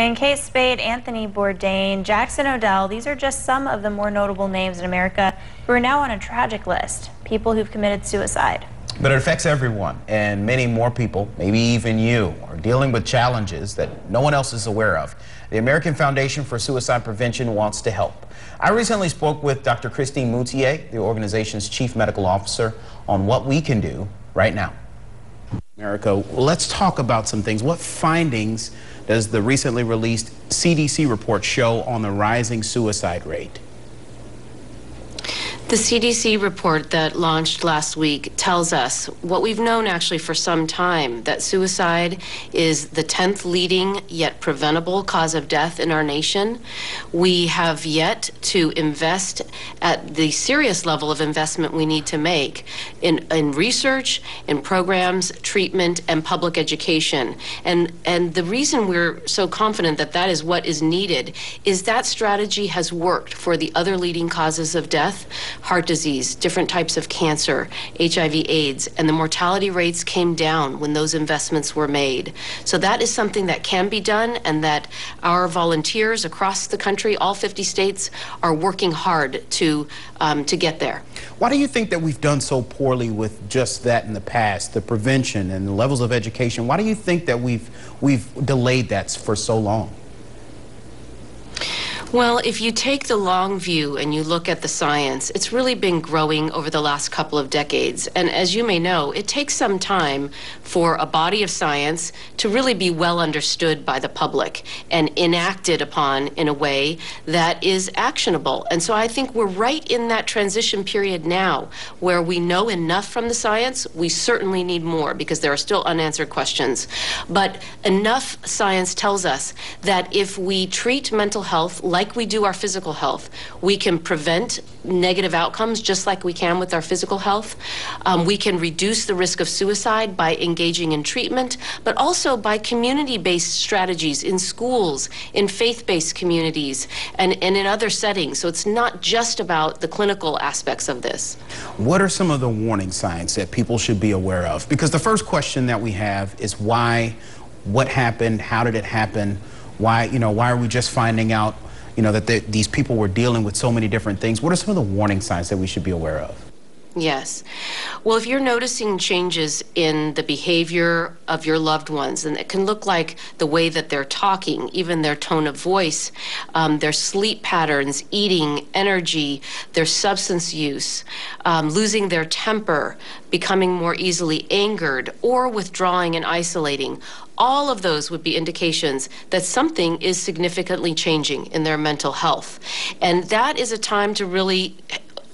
And Kate Spade, Anthony Bourdain, Jackson Odell, these are just some of the more notable names in America who are now on a tragic list, people who've committed suicide. But it affects everyone, and many more people, maybe even you, are dealing with challenges that no one else is aware of. The American Foundation for Suicide Prevention wants to help. I recently spoke with Dr. Christine Moutier, the organization's chief medical officer, on what we can do right now. America, let's talk about some things. What findings does the recently released CDC report show on the rising suicide rate? The CDC report that launched last week tells us what we've known actually for some time, that suicide is the 10th leading yet preventable cause of death in our nation. We have yet to invest at the serious level of investment we need to make in research, in programs, treatment, and public education. And the reason we're so confident that that is what is needed is that strategy has worked for the other leading causes of death: heart disease, different types of cancer, HIV/AIDS, and the mortality rates came down when those investments were made. So that is something that can be done, and that our volunteers across the country, all 50 states, are working hard to get there. Why do you think that we've done so poorly with just that in the past, the prevention and the levels of education? Why do you think that we've delayed that for so long? Well, if you take the long view and you look at the science, it's really been growing over the last couple of decades. And as you may know, it takes some time for a body of science to really be well understood by the public and enacted upon in a way that is actionable. And so I think we're right in that transition period now where we know enough from the science. We certainly need more because there are still unanswered questions. But enough science tells us that if we treat mental health like we do our physical health, we can prevent negative outcomes just like we can with our physical health. We can reduce the risk of suicide by engaging in treatment, but also by community-based strategies in schools, in faith-based communities, and in other settings. So it's not just about the clinical aspects of this. What are some of the warning signs that people should be aware of? Because the first question that we have is why, what happened, how did it happen, why are we just finding out that these people were dealing with so many different things? What are some of the warning signs that we should be aware of? Yes. Well, if you're noticing changes in the behavior of your loved ones, and it can look like the way that they're talking, even their tone of voice, their sleep patterns, eating, energy, their substance use, losing their temper, becoming more easily angered, or withdrawing and isolating, all of those would be indications that something is significantly changing in their mental health. And that is a time to really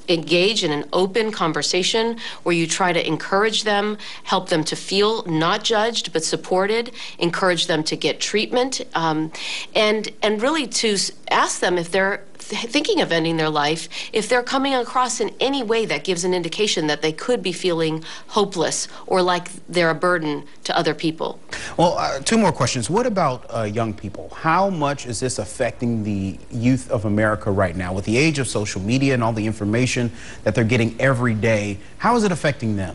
engage in an open conversation where you try to encourage them, help them to feel not judged but supported, encourage them to get treatment, and really to ask them if they're thinking of ending their life, if they're coming across in any way that gives an indication that they could be feeling hopeless or like they're a burden to other people. Well, two more questions. What about young people? How much is this affecting the youth of America right now? With the age of social media and all the information that they're getting every day, how is it affecting them?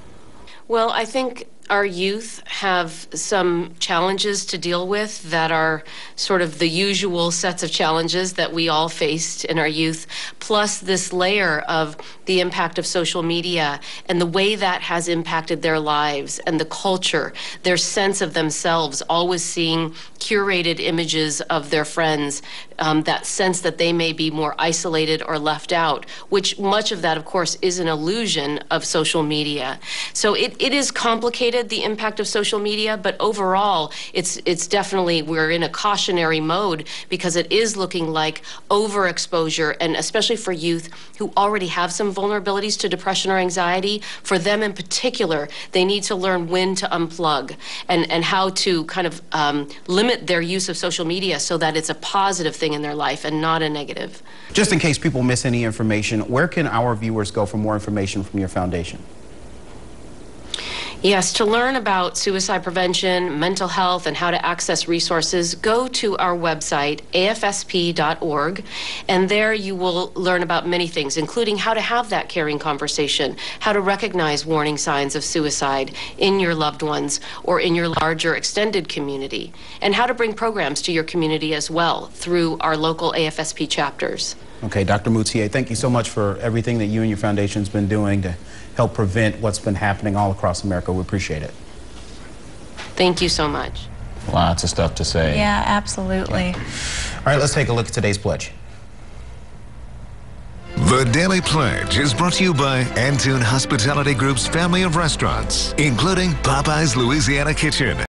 Well, I think our youth have some challenges to deal with that are sort of the usual sets of challenges that we all faced in our youth, plus this layer of the impact of social media and the way that has impacted their lives and the culture, their sense of themselves, always seeing curated images of their friends, that sense that they may be more isolated or left out, which much of that, of course, is an illusion of social media. So it is complicated, the impact of social media, but overall, it's definitely, we're in a cautionary mode because it is looking like overexposure, and especially for youth who already have some vulnerabilities to depression or anxiety, for them in particular, they need to learn when to unplug and how to kind of limit their use of social media so that it's a positive thing in their life and not a negative. Just in case people miss any information, where can our viewers go for more information from your foundation? Yes, to learn about suicide prevention, mental health, and how to access resources, go to our website, afsp.org, and there you will learn about many things, including how to have that caring conversation, how to recognize warning signs of suicide in your loved ones or in your larger extended community, and how to bring programs to your community as well through our local AFSP chapters. Okay, Dr. Moutier, thank you so much for everything that you and your foundation's been doing to help prevent what's been happening all across America. We appreciate it. Thank you so much. Lots of stuff to say. Yeah, absolutely. All right, let's take a look at today's pledge. The Daily Pledge is brought to you by Antune Hospitality Group's family of restaurants, including Popeye's Louisiana Kitchen.